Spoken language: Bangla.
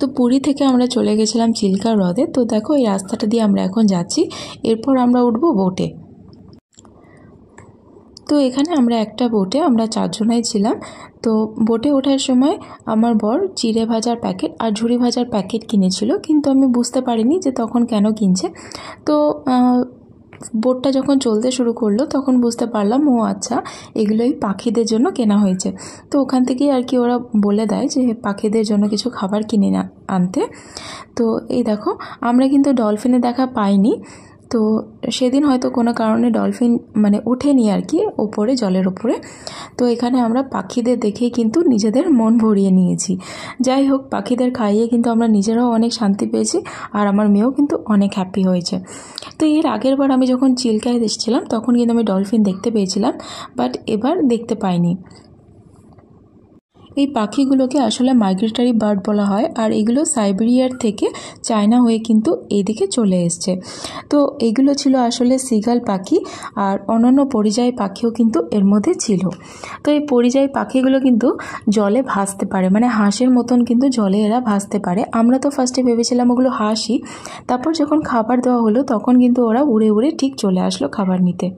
তো পুরী থেকে আমরা চলে গেছিলাম চিল্কা হ্রদে। তো দেখো এই রাস্তাটা দিয়ে আমরা এখন যাচ্ছি, এরপর আমরা উঠবো বোটে। তো এখানে আমরা একটা বোটে আমরা 4 জনাই ছিলাম। তো বোটে ওঠার সময় আমার বর চিড়ে ভাজার প্যাকেট আর ঝুড়ি ভাজার প্যাকেট কিনেছিল, কিন্তু আমি বুঝতে পারিনি যে তখন কেন কিনছে। তো বোটটা যখন চলতে শুরু করলো তখন বুঝতে পারলাম ও আচ্ছা এগুলোই পাখিদের জন্য কেনা হয়েছে। তো ওখান থেকেই আর কি ওরা বলে দেয় যে পাখিদের জন্য কিছু খাবার কিনে না আনতে। তো এই দেখো আমরা কিন্তু ডলফিনের দেখা পাইনি। তো সেদিন হয়তো কোনো কারণে ডলফিন মানে ওঠেনি আর কি ওপরে, জলের ওপরে। তো এখানে আমরা পাখিদের দেখেই কিন্তু নিজেদের মন ভরিয়ে নিয়েছি। যাই হোক, পাখিদের খাইয়ে কিন্তু আমরা নিজেরাও অনেক শান্তি পেয়েছি, আর আমার মেয়েও কিন্তু অনেক হ্যাপি হয়েছে। তো এর আগের বার আমি যখন চিল্কায় এসেছিলাম তখন কিন্তু আমি ডলফিন দেখতে পেয়েছিলাম, বাট এবার দেখতে পাইনি। এই পাখিগুলোকে আসলে মাইগ্রেটরি বার্ড বলা হয়, আর এগুলো সাইবেরিয়ার থেকে চায়না হয়ে কিন্তু এইদিকে চলে এসছে। তো এগুলো ছিল আসলে সিগাল পাখি, আর অন্যান্য পরিযায়ী পাখিও কিন্তু এর মধ্যে ছিল। তো এই পরিযায়ী পাখিগুলো কিন্তু জলে ভাসতে পারে, মানে হাঁসের মতন কিন্তু জলে এরা ভাসতে পারে। আমরা তো ফার্স্টে ভেবেছিলাম ওগুলো হাঁসই, তারপর যখন খাবার দেওয়া হলো তখন কিন্তু ওরা উড়ে উড়ে ঠিক চলে আসলো খাবার নিতে।